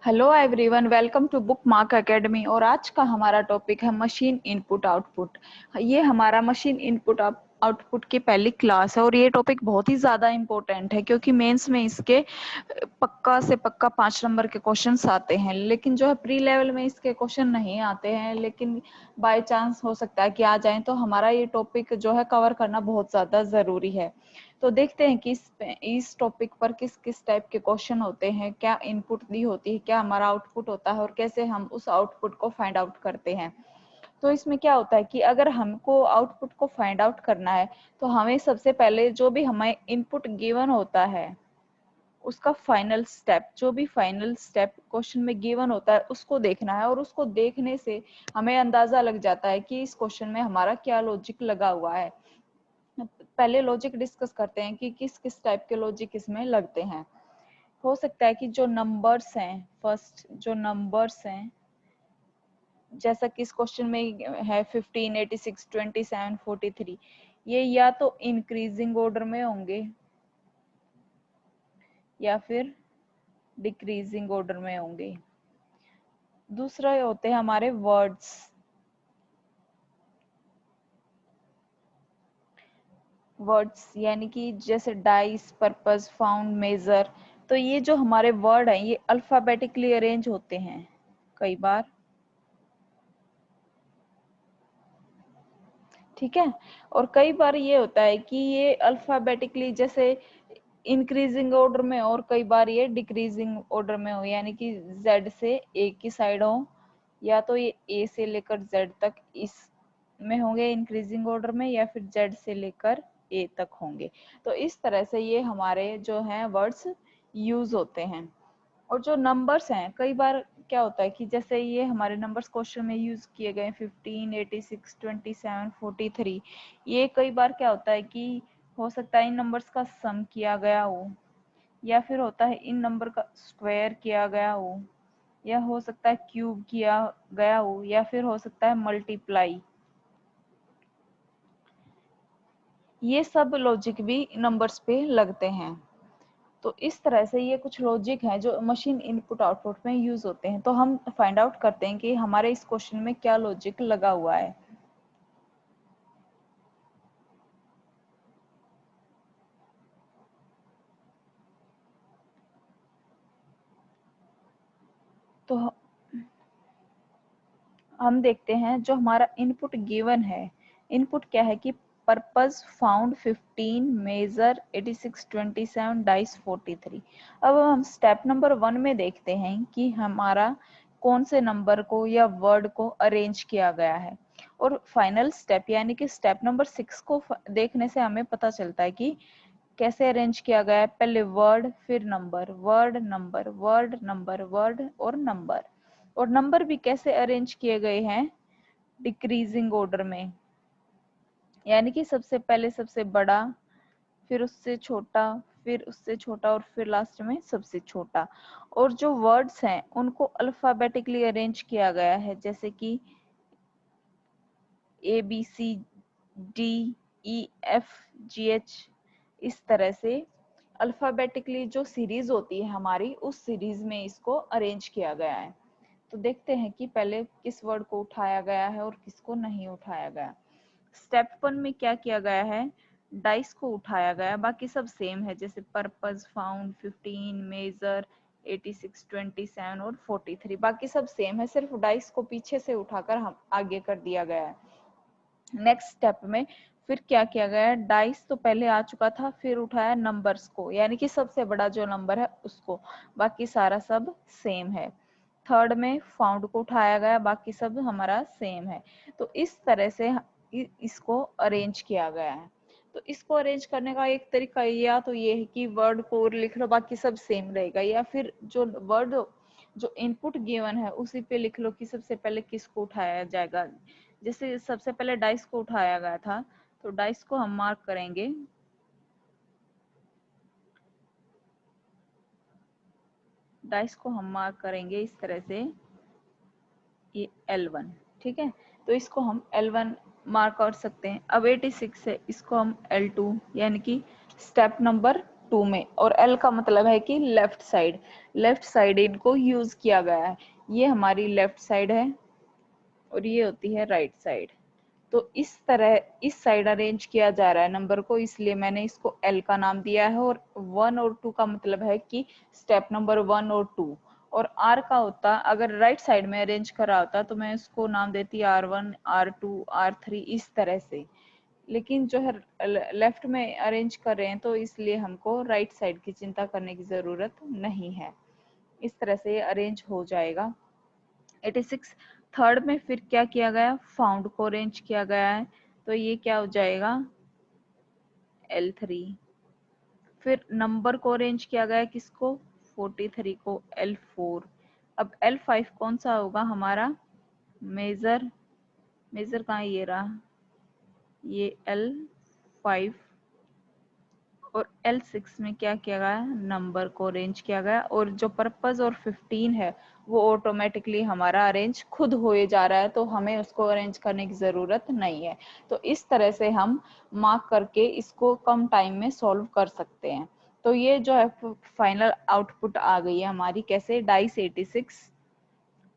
Hello everyone, welcome to Book Mark Academy. और आज का हमारा टॉपिक है मशीन इनपुट आउटपुट। ये हमारा मशीन इनपुट आउटपुट की पहली क्लास है और ये टॉपिक बहुत ही ज़्यादा इम्पोर्टेंट है क्योंकि मेंस में इसके पक्का से पक्का 5 नंबर के क्वेश्चंस आते हैं। लेकिन जो है प्री लेवल में इसके क्वेश्चन नहीं आते हैं, लेकिन बाय चांस हो सकता है कि आ जाएं। तो हमारा ये टॉपिक जो है कवर करना बहुत ज़्यादा ज़रूरी है। तो देखते हैं कि इस टॉपिक पर किस किस टाइप के क्वेश्चन होते हैं, क्या इनपुट दी होती है, क्या हमारा आउटपुट होता है और कैसे हम उस आउटपुट को फाइंड आउट करते हैं। तो इसमें क्या होता है कि अगर हमको आउटपुट को फाइंड आउट करना है तो हमें सबसे पहले जो भी हमें इनपुट गिवन होता है उसका फाइनल स्टेप, जो भी फाइनल स्टेप क्वेश्चन में गिवन होता है उसको देखना है। और उसको देखने से हमें अंदाजा लग जाता है कि इस क्वेश्चन में हमारा क्या लॉजिक लगा हुआ है। पहले लॉजिक डिस्कस करते हैं कि किस किस टाइप के लॉजिक इसमें लगते हैं। हो सकता है कि जो नंबर्स हैं, फर्स्ट जो नंबर्स हैं, जैसा कि इस क्वेश्चन में है 15, 86, 27, 43, ये या तो इंक्रीजिंग ऑर्डर में होंगे या फिर डिक्रीजिंग ऑर्डर में होंगे। दूसरा होते हैं हमारे वर्ड्स। वर्ड्स यानी कि जैसे डाइस, पर्पस, फाउंड, मेजर। तो ये जो हमारे वर्ड हैं ये अल्फाबेटिकली अरेंज होते हैं कई बार, ठीक है। और कई बार ये होता है कि ये अल्फाबेटिकली जैसे इंक्रीजिंग ऑर्डर में और कई बार ये डिक्रीजिंग ऑर्डर में हो, यानी कि जेड से ए की साइड हो, या तो ये ए से लेकर जेड तक इस में होंगे इंक्रीजिंग ऑर्डर में, या फिर जेड से लेकर ए तक होंगे। तो इस तरह से ये हमारे जो हैं वर्ड्स यूज होते हैं। और जो नंबर्स हैं कई बार क्या होता है कि जैसे ये हमारे नंबर्स क्वेश्चन में यूज किए गए 15, 86, 27, 43, ये कई बार क्या होता है कि हो सकता है इन नंबर्स का सम किया गया हो, या फिर होता है इन नंबर का स्क्वायर किया गया हो, या हो सकता है क्यूब किया गया हो, या फिर हो सकता है मल्टीप्लाई। ये सब लॉजिक भी नंबर्स पे लगते हैं। तो इस तरह से ये कुछ लॉजिक हैं जो मशीन इनपुट आउटपुट में यूज होते हैं। तो हम फाइंड आउट करते हैं कि हमारे इस क्वेश्चन में क्या लॉजिक लगा हुआ है। तो हम देखते हैं जो हमारा इनपुट गिवन है। इनपुट क्या है कि पर्पस फाउंड 15, मेजर 86, 27, डाइस 43। अब हम स्टेप नंबर 1 में देखते हैं कि हमारा कौन से नंबर को या वर्ड को अरेंज किया गया है। और फाइनल स्टेप यानी कि स्टेप नंबर 6 को देखने से हमें पता चलता है कि कैसे अरेंज किया गया है। पहले वर्ड, फिर number, word number, word number, word और नंबर। और नंबर भी कैसे अरेंज किए गए हैं, डिक्रीजिंग ऑर्डर में, यानी कि सबसे पहले सबसे बड़ा, फिर उससे छोटा, फिर उससे छोटा और फिर लास्ट में सबसे छोटा। और जो वर्ड्स हैं उनको अल्फाबेटिकली अरेंज किया गया है, जैसे कि A B C D E F G H. इस तरह से अल्फाबेटिकली जो सीरीज होती है हमारी, उस सीरीज में इसको अरेंज किया गया है। तो देखते हैं कि पहले किस वर्ड को उठाया गया है और किसको नहीं उठाया गया। स्टेप 1 में क्या किया गया है, डाइस को उठाया गया, बाकी सब सेम है, जैसे पर्पस, फाउंड, 15, मेजर, 86, 27 और 43, बाकी सब सेम है, सिर्फ डाइस को पीछे से उठाकर हम आगे कर दिया गया है। नेक्स्ट स्टेप में फिर क्या किया गया, डाइस तो पहले आ चुका था, फिर उठाया नंबर्स को, यानी कि सबसे बड़ा जो नंबर है उसको, बाकी सारा सब सेम है। थर्ड में फाउंड को उठाया गया, बाकी सब हमारा सेम है। तो इस तरह से इसको अरेंज किया गया है। तो इसको अरेंज करने का एक तरीका या तो ये है कि वर्ड को लिख लो, बाकी सब सेम रहेगा, या फिर जो वर्ड जो इनपुट गिवन है उसी पे लिख लो कि सबसे पहले किसको उठाया जाएगा। जैसे सबसे पहले डाइस को उठाया गया था, तो डाइस को हम मार्क करेंगे, डाइस को हम मार्क करेंगे इस तरह से, ये L1, ठीक है। तो इसको हम L1 मार्क कर सकते हैं। अब 86 है, इसको हम L2 यानी कि स्टेप नंबर 2 में, और L का मतलब है कि लेफ्ट साइड इनको यूज किया गया है। ये हमारी लेफ्ट साइड है और ये होती है राइट साइड। तो इस तरह इस साइड अरेंज किया जा रहा है नंबर को, इसलिए मैंने इसको L का नाम दिया है। और 1 और 2 का मतलब है कि स्टेप नंबर 1 और 2। और R का होता, अगर राइट साइड में अरेंज करा होता तो मैं इसको नाम देती R1, R2, R3 इस तरह से। लेकिन जो है लेफ्ट में अरेंज कर रहे हैं तो इसलिए हमको राइट साइड की चिंता करने की जरूरत नहीं है। इस तरह से ये अरेंज हो जाएगा। 86 थर्ड में फिर क्या किया गया, फाउंड को अरेंज किया गया है, तो ये क्या हो जाएगा L3। फिर नंबर को अरेंज किया गया किसको, 43 को, L4। अब L5 कौन सा होगा हमारा, मेजर कहाँ है, ये रहा, ये L5। और L6 में क्या किया गया, नंबर को अरेंज किया गया। और जो पर्पस और 15 है वो ऑटोमेटिकली हमारा अरेंज खुद होए जा रहा है, तो हमें उसको अरेंज करने की जरूरत नहीं है। तो इस तरह से हम मार्क करके इसको कम टाइम में सॉल्व कर सकते हैं। तो ये जो है फाइनल आउटपुट आ गई है हमारी, कैसे, डाइस 86।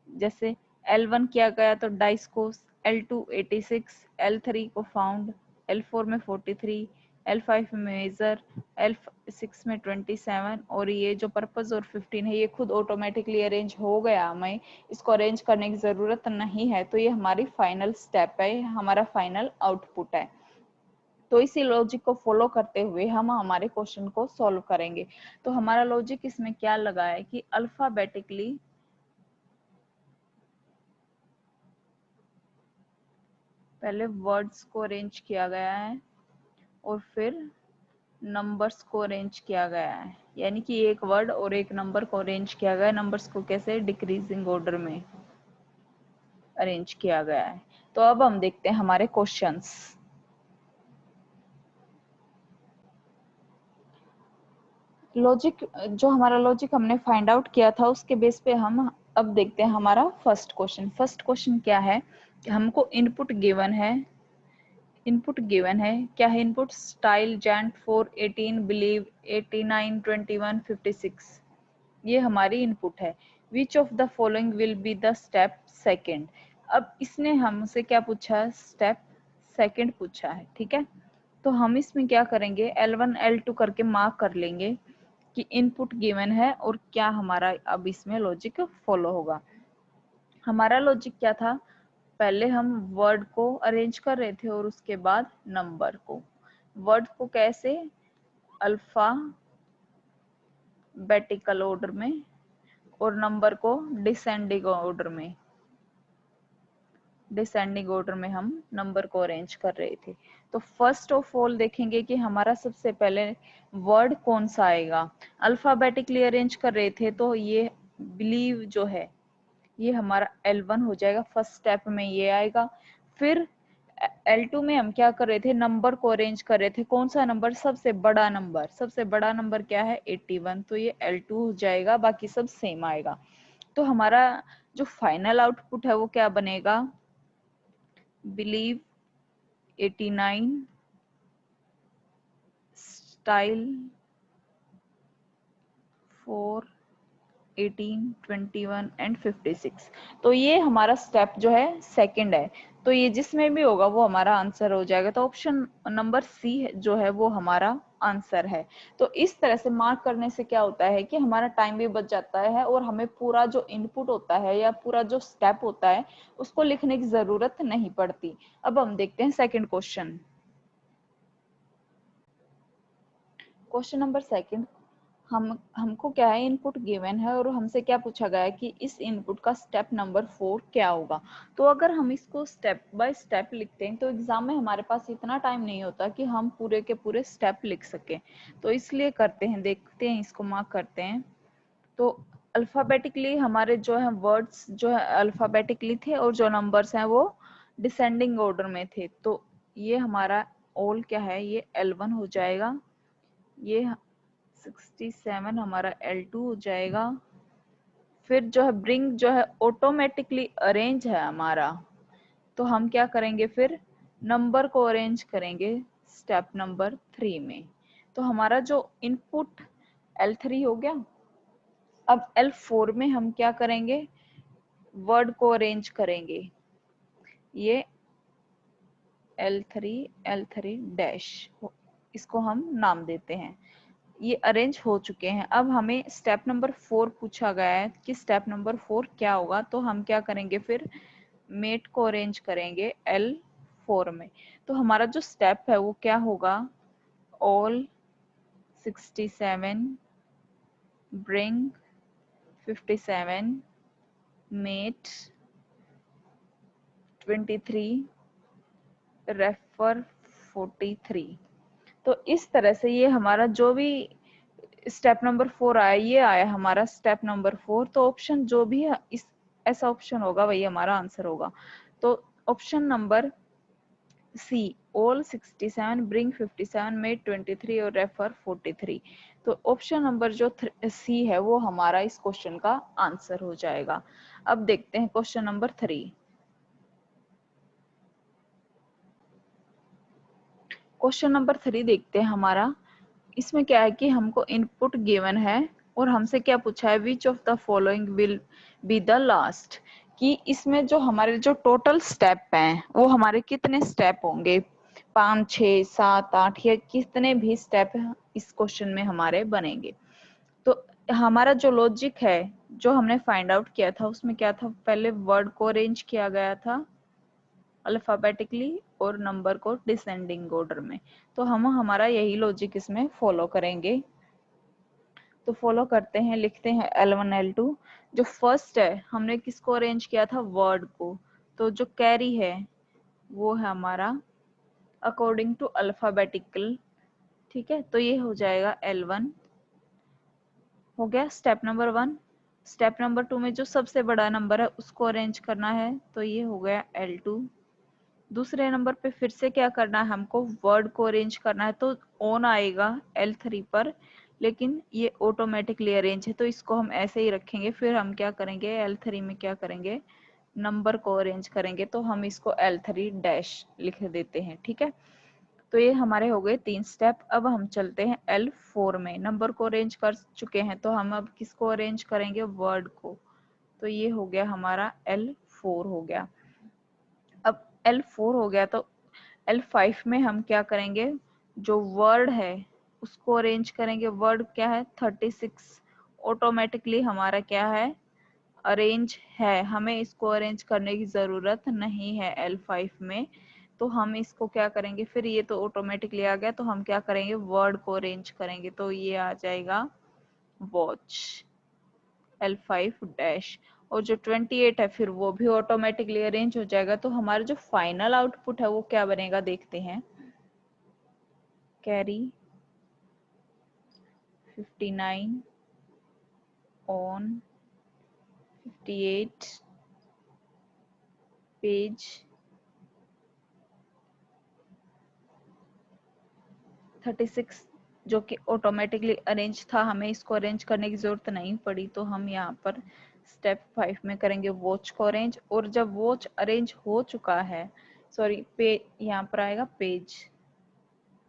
जैसे L1 किया गया तो डाइस को, L2 86, L3 को फाउंड, L4 में 43, L5 में मेजर, L6 में 27। और ये जो पर्पस और 15 है ये खुद ऑटोमेटिकली अरेंज हो गया, हमें इसको अरेंज करने की जरूरत नहीं है। तो ये हमारी फाइनल स्टेप है, हमारा फाइनल आउटपुट है। तो इसी लॉजिक को फॉलो करते हुए हम हमारे क्वेश्चन को सॉल्व करेंगे। तो हमारा लॉजिक इसमें क्या लगा है कि अल्फाबेटिकली पहले वर्ड्स को अरेंज किया गया है और फिर नंबर्स को अरेंज किया गया है, यानी कि एक वर्ड और एक नंबर को अरेंज किया गया है। नंबर्स को कैसे, डिक्रीजिंग ऑर्डर में अरेंज किया गया है। तो अब हम देखते हैं हमारे क्वेश्चंस। लॉजिक, जो हमारा लॉजिक हमने फाइंड आउट किया था उसके बेस पे हम अब देखते हैं हमारा फर्स्ट क्वेश्चन। फर्स्ट क्वेश्चन क्या है, हमको इनपुट गिवन है, क्या है इनपुट, स्टाइल जेंट 4, 18, बिलीव 89, 21, 56। ये हमारी इनपुट है। Which of the following will be the step second. अब इसने हमसे क्या पूछा, स्टेप सेकेंड पूछा है, ठीक है। तो हम इसमें क्या करेंगे, L1 L2 करके मार्क कर लेंगे कि इनपुट गिवन है और क्या हमारा अब इसमें लॉजिक फॉलो होगा। हमारा लॉजिक क्या था, पहले हम वर्ड को अरेंज कर रहे थे और उसके बाद नंबर को। वर्ड को कैसे, अल्फाबेटिकल ऑर्डर में, और नंबर को डिसेंडिंग ऑर्डर में हम नंबर को अरेंज कर रहे थे। तो फर्स्ट ऑफ ऑल देखेंगे कि हमारा सबसे पहले वर्ड कौन सा आएगा। अल्फाबेटिकली अरेंज कर रहे थे तो ये बिलीव जो है ये हमारा L1 हो जाएगा, फर्स्ट स्टेप में ये आएगा। फिर L2 में हम क्या कर रहे थे, नंबर को अरेंज कर रहे थे। कौन सा नंबर, सबसे बड़ा नंबर क्या है, 81। तो ये L2 हो जाएगा, बाकी सब सेम आएगा। तो हमारा जो फाइनल आउटपुट है वो क्या बनेगा, बिलीव 89, स्टाइल 4, 18, 21 एंड 56। तो ये हमारा स्टेप जो है सेकंड है। तो ये जिसमें भी होगा वो हमारा आंसर हो जाएगा। तो ऑप्शन नंबर सी जो है वो हमारा आंसर है। तो इस तरह से मार्क करने से क्या होता है कि हमारा टाइम भी बच जाता है और हमें पूरा जो इनपुट होता है या पूरा जो स्टेप होता है उसको लिखने की जरूरत नहीं पड़ती। अब हम देखते हैं second question. Question number second, हमको क्या है, इनपुट गिवन है और हमसे क्या पूछा गया है कि इस इनपुट का स्टेप नंबर 4 क्या होगा। तो अगर हम इसको स्टेप बाय स्टेप लिखते हैं तो एग्जाम में हमारे पास इतना टाइम नहीं होता कि हम पूरे के पूरे स्टेप लिख सकें। तो इसलिए करते हैं, देखते हैं, इसको मार्क करते हैं। तो अल्फाबेटिकली हमारे जो है वर्ड्स जो है अल्फाबेटिकली थे और जो नंबर्स हैं वो डिसेंडिंग ऑर्डर में थे। तो ये हमारा ऑल क्या है, ये L1 हो जाएगा। ये 67 हमारा L2 हो जाएगा। फिर जो है ब्रिंग जो है ऑटोमेटिकली अरेंज है हमारा, तो हम क्या करेंगे, फिर नंबर को अरेंज करेंगे स्टेप नंबर 3 में। तो हमारा जो इनपुट L3 हो गया। अब L4 में हम क्या करेंगे, वर्ड को अरेंज करेंगे। ये L3 डैश, इसको हम नाम देते हैं। ये अरेंज हो चुके हैं। अब हमें स्टेप नंबर 4 पूछा गया है कि स्टेप नंबर 4 क्या होगा। तो हम क्या करेंगे, फिर मेट को अरेंज करेंगे L4 में। तो हमारा जो स्टेप है वो क्या होगा, ऑल 67 ब्रिंग 57 मेट 23 रेफर 43। तो इस तरह से ये हमारा जो भी स्टेप नंबर 4 आया, ये आया हमारा स्टेप नंबर 4। तो ऑप्शन जो भी है इस ऐसा ऑप्शन होगा वही हमारा आंसर होगा। तो option number C, all 67 bring 57 made 23 और रेफर 43। तो ऑप्शन नंबर जो सी है वो हमारा इस क्वेश्चन का आंसर हो जाएगा। अब देखते हैं क्वेश्चन नंबर 3। क्वेश्चन नंबर 3 देखते हैं हमारा। इसमें क्या है कि हमको इनपुट गिवन है और हमसे क्या पूछा है, which of the following will be the last, कि इसमें जो हमारे जो टोटल स्टेप हैं वो हमारे कितने स्टेप होंगे, 5 6 7 8 या कितने भी स्टेप इस क्वेश्चन में हमारे बनेंगे। तो हमारा जो लॉजिक है जो हमने फाइंड आउट किया था उसमें क्या था, पहले वर्ड को अरेंज किया गया था अल्फाबेटिकली और नंबर को डिसेंडिंग ऑर्डर में। तो हम हमारा यही लॉजिक इसमें फॉलो करेंगे। तो फॉलो करते हैं, लिखते हैं L1 L2। जो फर्स्ट है हमने किसको अरेंज किया था, वर्ड को। तो जो कैरी है वो है हमारा अकॉर्डिंग टू अल्फाबेटिकल। ठीक है, तो ये हो जाएगा L1 हो गया स्टेप नंबर 1। स्टेप नंबर 2 में जो सबसे बड़ा नंबर है उसको अरेंज करना है, तो ये हो गया L2। दूसरे नंबर पे फिर से क्या करना है, हमको वर्ड को अरेंज करना है। तो ऑन आएगा L3 पर, लेकिन ये ऑटोमेटिकली अरेंज है तो इसको हम ऐसे ही रखेंगे। फिर हम क्या करेंगे, L3 में क्या करेंगे, नंबर को अरेंज करेंगे। तो हम इसको L3 डैश लिख देते हैं। ठीक है, तो ये हमारे हो गए 3 स्टेप। अब हम चलते हैं L4 में। नंबर को अरेंज कर चुके हैं तो हम अब किसको अरेंज करेंगे, वर्ड को। तो ये हो गया हमारा L4 हो गया। अब L4 हो गया तो L5 में हम क्या करेंगे, जो वर्ड है उसको अरेंज करेंगे। वर्ड क्या है, 36। ऑटोमेटिकली हमारा क्या है, अरेंज है, हमें इसको अरेंज करने की जरूरत नहीं है L5 में। तो हम इसको क्या करेंगे, फिर ये तो ऑटोमेटिकली आ गया तो हम क्या करेंगे, वर्ड को अरेंज करेंगे। तो ये आ जाएगा वॉच L5 डैश। और जो 28 है फिर वो भी ऑटोमेटिकली अरेंज हो जाएगा। तो हमारा जो फाइनल आउटपुट है वो क्या बनेगा, देखते हैं। कैरी 59 ऑन 58 पेज 36, जो कि ऑटोमेटिकली अरेंज था, हमें इसको अरेंज करने की जरूरत नहीं पड़ी। तो हम यहाँ पर स्टेप 5 में करेंगे वॉच को अरेंज। और जब वॉच अरेंज हो चुका है, सॉरी पे यहाँ पर आएगा पेज,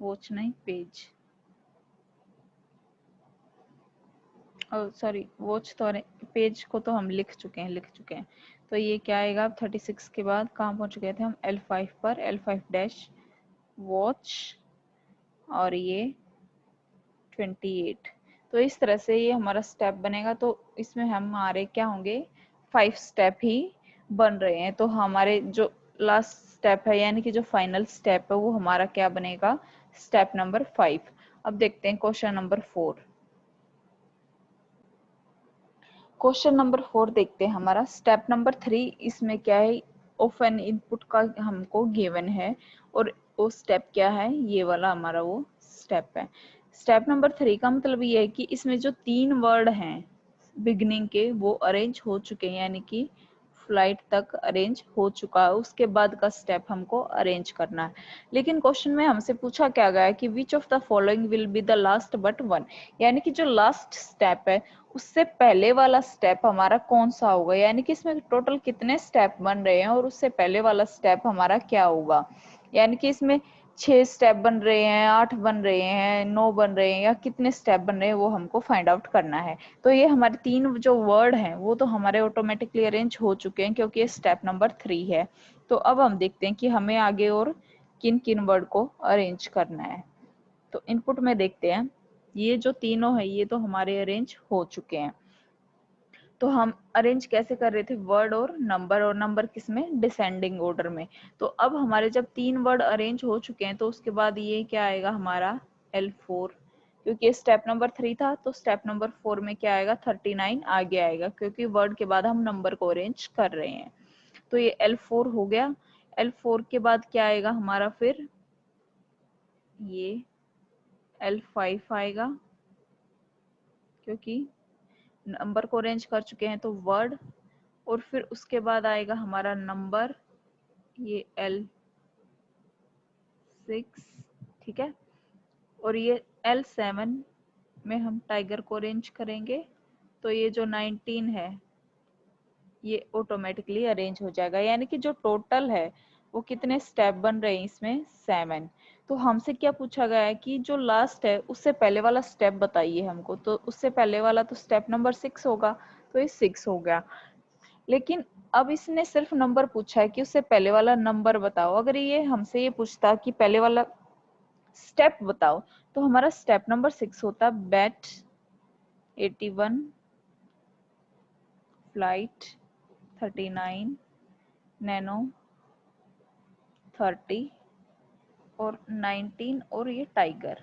वॉच नहीं पेज, सॉरी वॉच तो पेज को तो हम लिख चुके हैं। तो ये क्या आएगा, 36 के बाद कहाँ पहुंच गए थे हम, L5 पर। L5 डैश वॉच और ये 28। तो इस तरह से ये हमारा स्टेप बनेगा। तो इसमें हमारे क्या होंगे, 5 स्टेप ही बन रहे हैं। तो हमारे जो लास्ट स्टेप है यानी कि जो फाइनल स्टेप है वो हमारा क्या बनेगा, स्टेप नंबर 5। अब देखते हैं क्वेश्चन नंबर 4। क्वेश्चन नंबर 4 देखते हैं हमारा। स्टेप नंबर 3 इसमें क्या है, ऑफ एन इनपुट का हमको गिवन है। और वो स्टेप क्या है, ये वाला हमारा वो स्टेप है। स्टेप नंबर 3 का मतलब ये है कि इसमें जो 3 वर्ड हैं बिगनिंग के वो अरेंज हो चुके हैं, यानी कि फ्लाइट तक अरेंज हो चुका है। उसके बाद का स्टेप हमको अरेंज करना है। लेकिन क्वेश्चन में हमसे पूछा क्या गया है कि which of the following will be the last but one, यानी कि जो लास्ट स्टेप है उससे पहले वाला स्टेप हमारा कौन सा होगा, यानी कि इसमें टोटल कितने स्टेप बन रहे हैं और उससे पहले वाला स्टेप हमारा क्या होगा। यानी कि इसमें 6 स्टेप बन रहे हैं, 8 बन रहे हैं, 9 बन रहे हैं, या कितने स्टेप बन रहे हैं, वो हमको फाइंड आउट करना है। तो ये हमारे 3 जो वर्ड हैं वो तो हमारे ऑटोमेटिकली अरेंज हो चुके हैं क्योंकि ये स्टेप नंबर 3 है। तो अब हम देखते हैं कि हमें आगे और किन किन वर्ड को अरेंज करना है। तो इनपुट में देखते हैं, ये जो तीनों है ये तो हमारे अरेंज हो चुके हैं। तो हम अरेंज कैसे कर रहे थे, वर्ड और नंबर किसमें, डिसेंडिंग ऑर्डर में। तो अब हमारे जब 3 वर्ड अरेंज हो चुके हैं तो उसके बाद ये क्या आएगा हमारा L4, क्योंकि स्टेप नंबर 3 था तो स्टेप नंबर 4 में क्या आएगा 39 आगे आएगा, क्योंकि वर्ड के बाद हम नंबर को अरेंज कर रहे हैं। तो ये L4 हो गया। L4 के बाद क्या आएगा हमारा, फिर ये L5 आएगा, क्योंकि नंबर को अरेंज कर चुके हैं तो वर्ड, और फिर उसके बाद आएगा हमारा नंबर, ये L6, ठीक है। और ये L7 में हम टाइगर को अरेंज करेंगे, तो ये जो 19 है ये ऑटोमेटिकली अरेंज हो जाएगा, यानी कि जो टोटल है वो कितने स्टेप बन रहे हैं इसमें, 7। तो हमसे क्या पूछा गया है कि जो लास्ट है उससे पहले वाला स्टेप बताइए हमको, तो उससे पहले वाला तो स्टेप नंबर 6 होगा, तो ये 6 हो गया। लेकिन अब इसने सिर्फ नंबर पूछा है कि उससे पहले वाला नंबर बताओ। अगर ये हमसे ये पूछता कि पहले वाला स्टेप बताओ, तो हमारा स्टेप नंबर 6 होता बैट 81, फ्लाइट 39, नैनो 30 और 19 और ये टाइगर।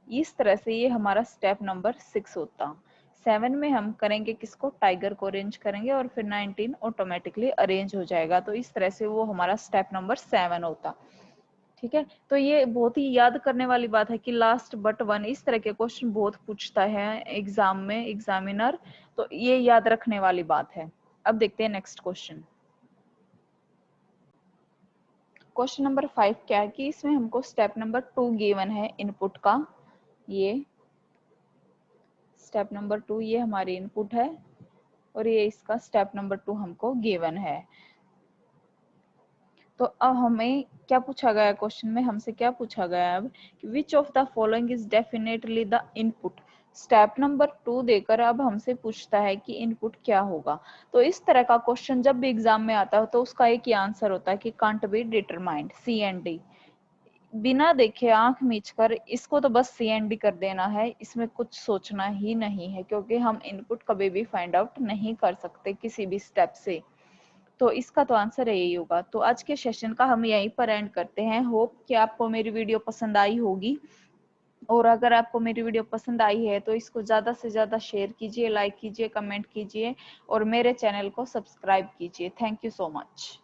इस तरह से ये हमारा स्टेप नंबर 6 होता। 7 में हम करेंगे किसको, टाइगर को अरेंज करेंगे, और फिर 19 ऑटोमेटिकली अरेंज हो जाएगा। तो इस तरह से वो हमारा स्टेप नंबर 7 होता। ठीक है, तो ये बहुत ही याद करने वाली बात है कि लास्ट बट वन, इस तरह के क्वेश्चन बहुत पूछता है एग्जाम में एग्जामिनर, तो ये याद रखने वाली बात है। अब देखते हैं नेक्स्ट क्वेश्चन। क्वेश्चन नंबर 5 क्या है कि इसमें हमको स्टेप नंबर 2 गिवन है इनपुट का। ये स्टेप नंबर 2 ये हमारी इनपुट है, और ये इसका स्टेप नंबर 2 हमको गिवन है। तो अब हमें क्या पूछा गया क्वेश्चन में, हमसे क्या पूछा गया अब कि which of the following is definitely the input. Step number 2 देकर अब हमसे पूछता है कि इनपुट क्या होगा। तो इस तरह का क्वेश्चन जब भी एग्जाम में आता है तो उसका एक ही आंसर होता है कि कांट बी डिटरमाइंड, CND। बिना देखे आंख मीच कर इसको तो बस CND कर देना है, इसमें कुछ सोचना ही नहीं है, क्योंकि हम इनपुट कभी भी फाइंड आउट नहीं कर सकते किसी भी स्टेप से। तो इसका तो आंसर यही होगा। तो आज के सेशन का हम यहीं पर एंड करते हैं। होप कि आपको मेरी वीडियो पसंद आई होगी, और अगर आपको मेरी वीडियो पसंद आई है तो इसको ज़्यादा से ज़्यादा शेयर कीजिए, लाइक कीजिए, कमेंट कीजिए, और मेरे चैनल को सब्सक्राइब कीजिए। Thank you so much.